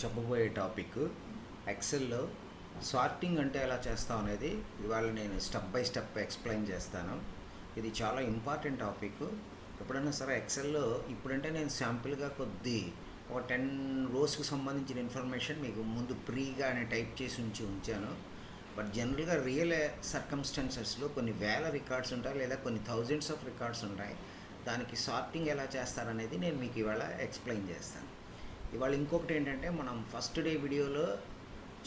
చెప్పబోయే topic ఎక్సెల్లో sorting అంటే ఎలా చేస్తాం అనేది ఇవాళ నేను స్టెప్ బై స్టెప్ ఎక్స్ప్లెయిన్ చేస్తాను. ఇది చాలా ఇంపార్టెంట్ టాపిక్. ఎప్పుడైనా సరే ఎక్సెల్లో ఇప్పుడంటే నేను శాంపిల్గా ఒక 10 రోస్కి సంబంధించిన ఇన్ఫర్మేషన్ మీకు ముందు ప్రీగా అని టైప్ చేసి ఉంచాను. బట్ జనరల్గా రియల్ సర్కమ్స్టాన్సెస్లో కొన్ని వేల రికార్డ్స్ ఉంటాయి, లేదా కొన్ని థౌజండ్స్ ఆఫ్ రికార్డ్స్ ఉంటాయి. దానికి సార్టింగ్ ఎలా చేస్తారనేది నేను మీకు ఇవాళ ఎక్స్ప్లెయిన్ చేస్తాను. ఇవాళ ఇంకొకటి ఏంటంటే, మనం ఫస్ట్ డే వీడియోలో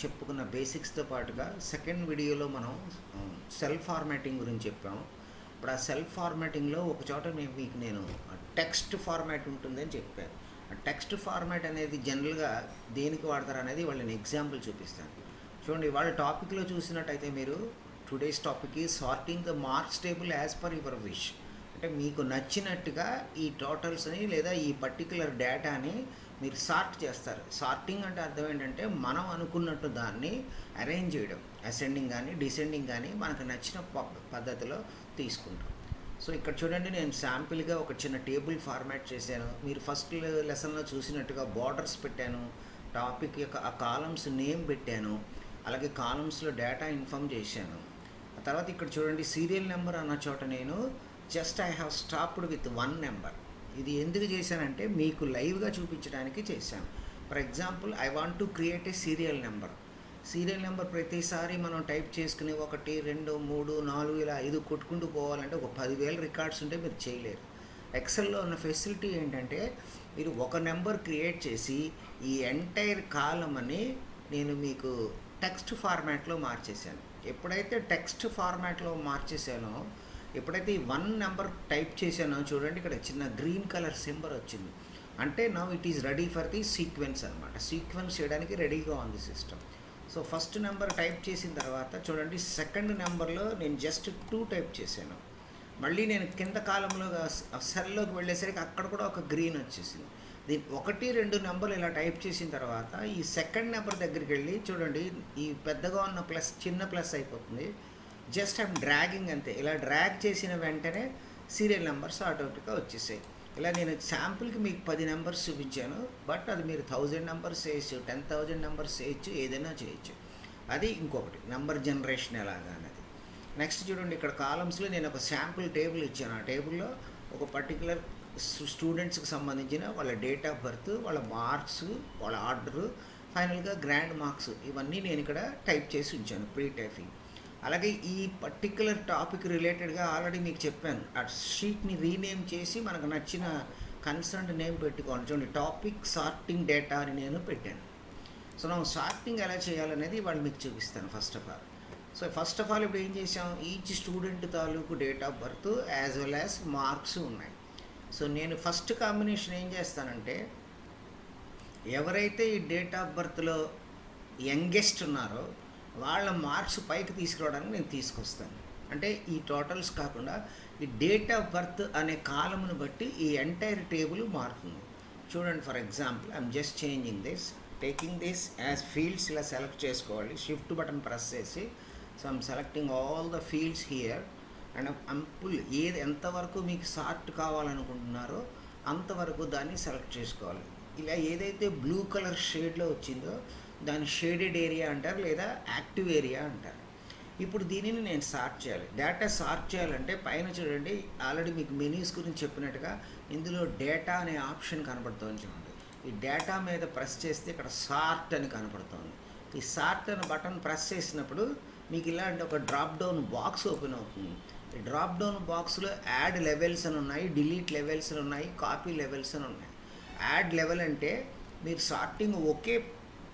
చెప్పుకున్న బేసిక్స్తో పాటుగా సెకండ్ వీడియోలో మనం సెల్ ఫార్మాటింగ్ గురించి చెప్పాము. ఇప్పుడు ఆ సెల్ ఫార్మాటింగ్లో ఒక చోట నేను టెక్స్ట్ ఫార్మాట్ ఉంటుందని చెప్పాను. ఆ టెక్స్ట్ ఫార్మాట్ అనేది జనరల్గా దేనికి వాడతారు అనేది వాళ్ళు నేను ఎగ్జాంపుల్ చూపిస్తాను. చూడండి, వాళ్ళ టాపిక్లో చూసినట్టయితే మీరు టుడేస్ టాపిక్ ఈ sorting the marks table as per your wish. అంటే మీకు నచ్చినట్టుగా ఈ టోటల్స్ని లేదా ఈ పర్టికులర్ డేటాని మీరు సార్ట్ చేస్తారు. సార్టింగ్ అంటే అర్థం ఏంటంటే, మనం అనుకున్నట్టు దాన్ని అరేంజ్ చేయడం, అసెండింగ్ కానీ డిసెండింగ్ కానీ మనకు నచ్చిన పద్ధతిలో తీసుకుంటాం. సో ఇక్కడ చూడండి, నేను శాంపిల్గా ఒక చిన్న టేబుల్ ఫార్మాట్ చేశాను. మీరు ఫస్ట్ లెసన్లో చూసినట్టుగా బార్డర్స్ పెట్టాను, టాపిక్ యొక్క ఆ కాలమ్స్ నేమ్ పెట్టాను, అలాగే కాలమ్స్లో డేటా ఇన్ఫామ్ చేశాను. ఆ తర్వాత ఇక్కడ చూడండి, సీరియల్ నెంబర్ అన్న చోట నేను just I have stopped with 1 number. ఇది ఎందుకు చేశానంటే మీకు లైవ్గా చూపించడానికి చేశాను. For example, I want to create a serial number. Serial number ప్రతిసారి మనం టైప్ చేసుకుని 1, 2, 3, 4 ఇలా 5 కొట్టుకుంటూ పోవాలంటే ఒక 10,000 రికార్డ్స్ ఉంటే మీరు చేయలేరు. ఎక్సెల్లో ఉన్న ఫెసిలిటీ ఏంటంటే, మీరు ఒక నెంబర్ క్రియేట్ చేసి ఈ ఎంటైర్ కాలమ్ అని నేను మీకు టెక్స్ట్ ఫార్మాట్లో మార్చేశాను. ఎప్పుడైతే టెక్స్ట్ ఫార్మాట్లో మార్చేసానో, ఎప్పుడైతే ఈ 1 నెంబర్ టైప్ చేశానో చూడండి, ఇక్కడ చిన్న గ్రీన్ కలర్ సింబల్ వచ్చింది. అంటే now it is ready for the sequence అనమాట. సీక్వెన్స్ చేయడానికి రెడీగా ఉంది system. So first number type చేసిన తర్వాత చూడండి, సెకండ్ నెంబర్లో నేను జస్ట్ 2 టైప్ చేశాను. మళ్ళీ నేను కింద కాలంలో సెల్లోకి వెళ్ళేసరికి అక్కడ కూడా ఒక గ్రీన్ వచ్చేసింది. దీని 1, 2 నెంబర్లు ఇలా టైప్ చేసిన తర్వాత ఈ సెకండ్ నెంబర్ దగ్గరికి వెళ్ళి చూడండి, ఈ పెద్దగా ఉన్న ప్లస్ చిన్న ప్లస్ అయిపోతుంది. జస్ట్ ఐమ్ డ్రాగింగ్ అంతే. ఇలా డ్రాగ్ చేసిన వెంటనే సీరియల్ నెంబర్స్ ఆటోమేటిక్గా వచ్చేసాయి. ఇలా నేను శాంపుల్కి మీకు 10 నెంబర్స్ చూపించాను. బట్ అది మీరు 1000 నెంబర్స్ చేయొచ్చు, 10,000 నెంబర్స్ చేయొచ్చు, ఏదైనా చేయొచ్చు. అది ఇంకొకటి నెంబర్ జనరేషన్ ఎలాగా అనేది. నెక్స్ట్ చూడండి, ఇక్కడ కాలమ్స్లో నేను ఒక శాంపుల్ టేబుల్ ఇచ్చాను. ఆ టేబుల్లో ఒక పర్టికులర్ స్టూడెంట్స్కి సంబంధించిన వాళ్ళ డేట్ ఆఫ్ బర్త్, వాళ్ళ మార్క్స్, వాళ్ళ ఆర్డరు, ఫైనల్గా గ్రాండ్ మార్క్స్, ఇవన్నీ నేను ఇక్కడ టైప్ చేసి ఉంచాను ప్రీ టైపింగ్. అలాగే ఈ పర్టికులర్ టాపిక్ రిలేటెడ్గా ఆల్రెడీ మీకు చెప్పాను, ఆ షీట్ని రీనేమ్ చేసి మనకు నచ్చిన కన్సర్న్డ్ నేమ్ పెట్టుకోండి. చూడండి, టాపిక్ సార్టింగ్ డేటా అని నేను పెట్టాను. సో మనం సార్టింగ్ ఎలా చేయాలనేది వాళ్ళు మీకు చూపిస్తాను first of all. So first of all ఇప్పుడు ఏం చేసాం, ఈచ్ స్టూడెంట్ తాలూకు date of birth as well as marks ఉన్నాయి. సో నేను ఫస్ట్ కాంబినేషన్ ఏం చేస్తానంటే, ఎవరైతే ఈ డేట్ ఆఫ్ బర్త్లో యంగెస్ట్ ఉన్నారో వాళ్ళ మార్క్స్ పైకి తీసుకురావడానికి నేను తీసుకొస్తాను. అంటే ఈ టోటల్స్ కాకుండా ఈ డేట్ ఆఫ్ బర్త్ అనే కాలమ్ను బట్టి ఈ ఎంటైర్ టేబుల్ మారుతుంది. చూడండి, for example I'm just changing this, taking this as fields. ఇలా సెలెక్ట్ చేసుకోవాలి, షిఫ్ట్ బటన్ ప్రెస్ చేసి. So I'm selecting all the fields here and అంపుల్ ఎంతవరకు మీకు సార్ట్ కావాలనుకుంటున్నారో అంతవరకు దాన్ని సెలెక్ట్ చేసుకోవాలి. ఇలా ఏదైతే బ్లూ కలర్ షేడ్లో వచ్చిందో దాన్ని షేడెడ్ ఏరియా అంటారు, లేదా యాక్టివ్ ఏరియా అంటారు. ఇప్పుడు దీనిని నేను సార్ట్ చేయాలి. డేటా సార్ట్ చేయాలంటే పైన చూడండి, ఆల్రెడీ మీకు మెనూస్ గురించి చెప్పినట్టుగా ఇందులో డేటా అనే ఆప్షన్ కనపడుతుంది. చూడండి, ఈ డేటా మీద ప్రెస్ చేస్తే ఇక్కడ సార్ట్ అని కనపడుతుంది. ఈ సార్ట్ అనే బటన్ ప్రెస్ చేసినప్పుడు మీకు ఇలాంటి ఒక డ్రాప్ డౌన్ బాక్స్ ఓపెన్ అవుతుంది. ఈ డ్రాప్ డౌన్ బాక్స్లో యాడ్ లెవెల్స్ అని ఉన్నాయి, డిలీట్ లెవెల్స్ అని ఉన్నాయి, కాపీ లెవెల్స్ అని ఉన్నాయి. యాడ్ లెవెల్ అంటే మీరు సార్టింగ్ ఒకే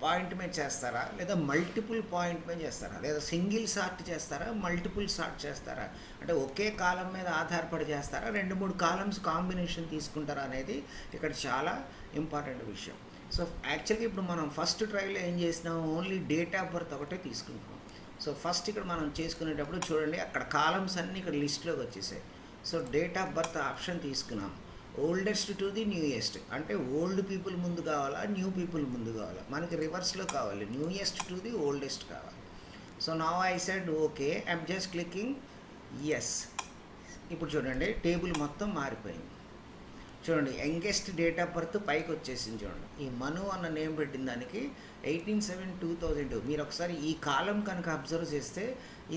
పాయింట్ మీద చేస్తారా, లేదా మల్టిపుల్ పాయింట్ మీద చేస్తారా, లేదా సింగిల్ సార్ట్ చేస్తారా, మల్టిపుల్ సార్ట్ చేస్తారా, అంటే ఒకే కాలం మీద ఆధారపడి చేస్తారా, 2-3 కాలమ్స్ కాంబినేషన్ తీసుకుంటారా అనేది ఇక్కడ చాలా ఇంపార్టెంట్ విషయం. సో యాక్చువల్గా ఇప్పుడు మనం ఫస్ట్ ట్రైలో ఏం చేసినాం, ఓన్లీ డేట్ ఆఫ్ బర్త్ ఒకటే తీసుకుంటున్నాం. సో ఫస్ట్ ఇక్కడ మనం చేసుకునేటప్పుడు చూడండి, అక్కడ కాలమ్స్ అన్నీ ఇక్కడ లిస్ట్లోకి వచ్చేసాయి. So date of birth option తీసుకున్నాం. ఓల్డెస్ట్ టు ది న్యూయెస్ట్, అంటే ఓల్డ్ పీపుల్ ముందు కావాలా, న్యూ పీపుల్ ముందు కావాలా, మనకి రివర్స్లో కావాలి, న్యూయెస్ట్ టు ది ఓల్డెస్ట్ కావాలి. So now I said okay, I'm just clicking yes. ఇప్పుడు చూడండి, టేబుల్ మొత్తం మారిపోయింది. చూడండి యంగెస్ట్ డేట్ ఆఫ్ బర్త్ పైకి వచ్చేసింది. చూడండి ఈ మను అన్న నేమ్ పెట్టిన దానికి 18/7/2002. మీరు ఒకసారి ఈ కాలం కనుక అబ్జర్వ్ చేస్తే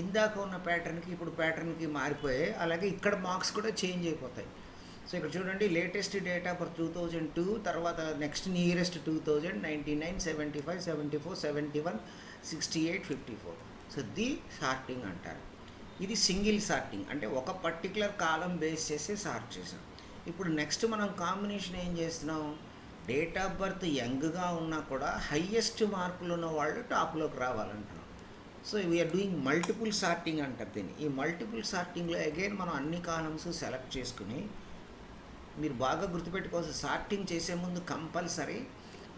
ఇందాక ఉన్న ప్యాటర్న్కి ఇప్పుడు ప్యాటర్న్కి మారిపోయాయి. అలాగే ఇక్కడ మార్క్స్ కూడా చేంజ్ అయిపోతాయి. సో ఇక్కడ చూడండి లేటెస్ట్ డేట్ ఆఫ్ బర్త్ 2002, తర్వాత next nearest 2000, 99, 75, 74, 71, 68, 54. So the sorting అంటారు. ఇది సింగిల్ సార్టింగ్, అంటే ఒక పర్టికులర్ కాలం బేస్ చేసి సార్ట్ చేసాం. ఇప్పుడు నెక్స్ట్ మనం కాంబినేషన్ ఏం చేస్తున్నాం, డేట్ ఆఫ్ బర్త్ యంగ్గా ఉన్నా కూడా హయ్యెస్ట్ మార్కులు ఉన్న వాళ్ళు టాప్లోకి రావాలంటున్నాం. So we are doing multiple sorting అంటారు దీన్ని. ఈ మల్టిపుల్ సార్టింగ్లో అగైన్ మనం అన్ని కాలమ్స్ సెలెక్ట్ చేసుకుని, మీరు బాగా గుర్తుపెట్టుకోవాల్సి, సార్టింగ్ చేసే ముందు కంపల్సరీ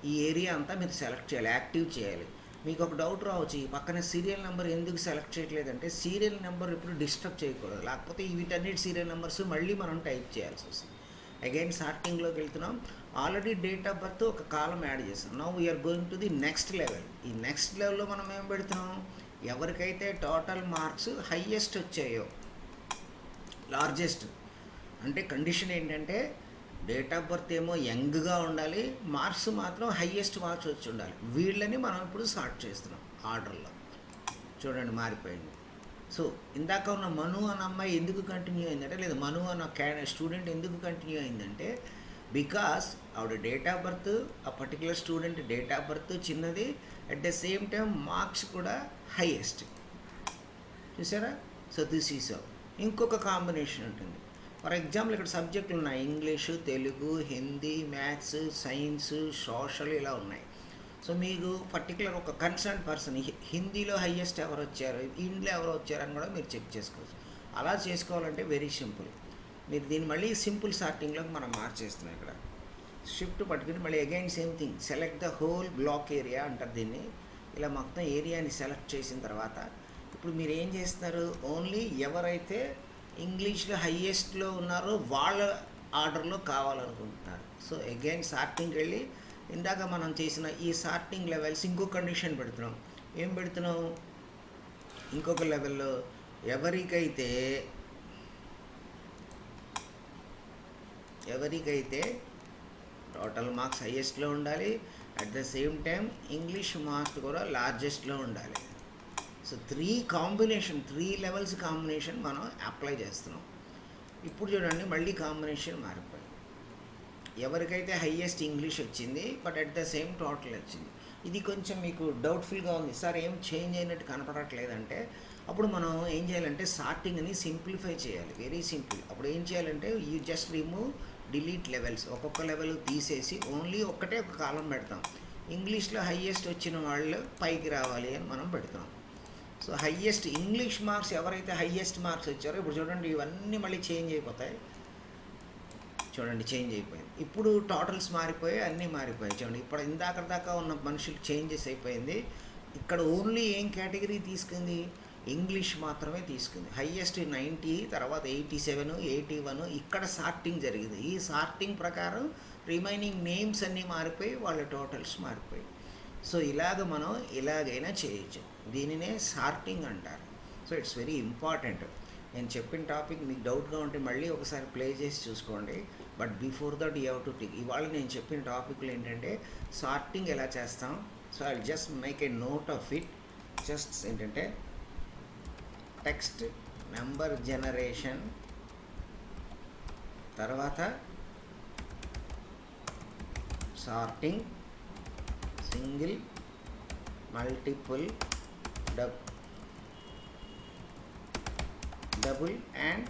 ఈ ఏరియా అంతా మీరు సెలెక్ట్ చేయాలి, యాక్టివ్ చేయాలి. మీకు ఒక డౌట్ రావచ్చు, ఈ పక్కన సీరియల్ నెంబర్ ఎందుకు సెలెక్ట్ చేయట్లేదంటే సీరియల్ నెంబర్ ఇప్పుడు డిస్టర్బ్ చేయకూడదు, లేకపోతే వీటన్నిటి సీరియల్ నెంబర్స్ మళ్ళీ మనం టైప్ చేయాల్సి వస్తుంది. అగైన్ సార్టింగ్లోకి వెళ్తున్నాం. ఆల్రెడీ డేట్ ఆఫ్ బర్త్ ఒక కాలం యాడ్ చేస్తాం. Now we're going to the next level. ఈ నెక్స్ట్ లెవెల్లో మనం ఏం పెడుతున్నాం, ఎవరికైతే టోటల్ మార్క్స్ హయ్యెస్ట్ వచ్చాయో, లార్జెస్ట్, అంటే కండిషన్ ఏంటంటే డేట్ ఆఫ్ బర్త్ ఏమో యంగ్గా ఉండాలి, మార్క్స్ మాత్రం హయ్యెస్ట్ మార్క్స్ వచ్చి ఉండాలి. వీళ్ళని మనం ఇప్పుడు సార్ట్ చేస్తున్నాం ఆర్డర్లో. చూడండి మారిపోయింది. సో ఇందాక ఉన్న మను అన్న అమ్మాయి ఎందుకు కంటిన్యూ అయిందంటే, లేదా మను అన్న స్టూడెంట్ ఎందుకు కంటిన్యూ అయిందంటే, బికాస్ ఆవిడ డేట్ ఆఫ్ బర్త్, ఆ particular student date of birth చిన్నది, at the same time marks కూడా హైయెస్ట్. చూసారా? సో దిస్ ఈజ్ ఇంకొక కాంబినేషన్ ఉంటుంది. ఫర్ ఎగ్జాంపుల్ ఇక్కడ సబ్జెక్టులు ఉన్నాయి, English, Telugu, Hindi, maths, science, social, ఇలా ఉన్నాయి. సో మీకు పర్టికులర్ ఒక కన్సర్న్ పర్సన్ హిందీలో హయ్యెస్ట్ ఎవరు వచ్చారు, ఇంగ్లీష్లో ఎవరు వచ్చారని కూడా మీరు చెక్ చేసుకోవచ్చు. అలా చేసుకోవాలంటే వెరీ సింపుల్. మీరు దీన్ని మళ్ళీ సింపుల్ సార్టింగ్లోకి మనం మార్చేస్తున్నాం. ఇక్కడ షిఫ్ట్ పట్టుకుని మళ్ళీ again same thing, select the whole block area అంటారు దీన్ని. ఇలా మొత్తం ఏరియాని సెలెక్ట్ చేసిన తర్వాత ఇప్పుడు మీరు ఏం చేస్తున్నారు, ఓన్లీ ఎవరైతే ఇంగ్లీష్లో హయ్యెస్ట్లో ఉన్నారో వాళ్ళ ఆర్డర్లో కావాలనుకుంటున్నారు. సో అగైన్ సార్టింగ్కి వెళ్ళి ఇందాక మనం చేసిన ఈ సార్టింగ్ లెవెల్స్ ఇంకో కండిషన్ పెడుతున్నాం. ఏం పెడుతున్నాం, ఇంకొక లెవెల్లో ఎవరికైతే టోటల్ మార్క్స్ హయ్యెస్ట్లో ఉండాలి, at the same time English marks కూడా లార్జెస్ట్లో ఉండాలి. సో 3 లెవెల్స్ కాంబినేషన్ మనం అప్లై చేస్తున్నాం. ఇప్పుడు చూడండి మళ్ళీ కాంబినేషన్ మారిపోయింది. ఎవరికైతే హయ్యెస్ట్ ఇంగ్లీష్ వచ్చింది, but at the same total వచ్చింది. ఇది కొంచెం మీకు డౌట్ఫుల్గా ఉంది, సార్ ఏం చేంజ్ అయినట్టు కనపడట్లేదంటే, అప్పుడు మనం ఏం చేయాలంటే సార్టింగ్ని సింప్లిఫై చేయాలి. Very simple. అప్పుడు ఏం చేయాలంటే you just remove, delete levels. ఒక్కొక్క లెవెల్ తీసేసి ఓన్లీ ఒక కాలం పెడతాం. ఇంగ్లీష్లో హయ్యెస్ట్ వచ్చిన వాళ్ళు పైకి రావాలి అని మనం పెడతాం. సో హయ్యెస్ట్ ఇంగ్లీష్ మార్క్స్ ఎవరైతే హయ్యెస్ట్ మార్క్స్ వచ్చారో, ఇప్పుడు చూడండి ఇవన్నీ మళ్ళీ చేంజ్ అయిపోతాయి. చూడండి చేంజ్ అయిపోయింది. ఇప్పుడు టోటల్స్ మారిపోయి అన్నీ మారిపోయాయి. చూడండి ఇప్పుడు ఇందాక దాకా ఉన్న మనుషులు చేంజెస్ అయిపోయింది. ఇక్కడ ఓన్లీ ఏం కేటగిరీ తీసుకుంది, ఇంగ్లీష్ మాత్రమే తీసుకుంది. హయ్యెస్ట్ 90, తర్వాత 87, 81 ఇక్కడ సార్టింగ్ జరిగింది. ఈ సార్టింగ్ ప్రకారం రిమైనింగ్ నేమ్స్ అన్నీ మారిపోయి వాళ్ళ టోటల్స్ మారిపోయి. సో ఇలాగ మనం ఎలాగైనా చేయొచ్చు. దీనినే సార్టింగ్ అంటారు. So it's very important. నేను చెప్పిన టాపిక్ మీకు డౌట్గా ఉంటే మళ్ళీ ఒకసారి ప్లే చేసి చూసుకోండి. But before that you have to tick. ఇవాళ నేను చెప్పిన టాపిక్లు ఏంటంటే సార్టింగ్ ఎలా చేస్తాం. So I just make a note of it. Just ఏంటంటే టెక్స్ట్, నెంబర్ జనరేషన్, తర్వాత sorting, single, multiple, double and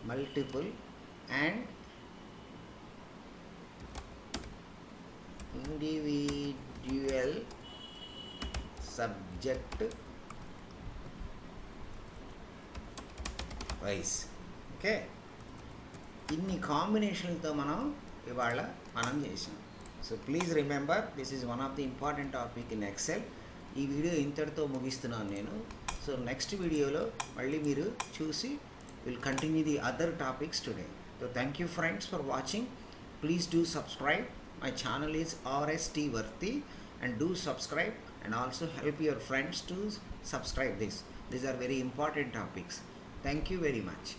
multiple and individual subject wise. Okay, ఇన్ని కాంబినేషన్లతో మనం ఇవాళ చేసాం. So please remember, this is one of the important topic in Excel. ఈ video ఇంతటితో ముగిస్తున్నాను నేను. సో నెక్స్ట్ వీడియోలో మళ్ళీ మీరు చూసి will continue the other topics today. So thank you friends for watching. Please do subscribe. My channel is RST Varthi, and do subscribe and also help your friends to subscribe this. These are very important topics. Thank you very much.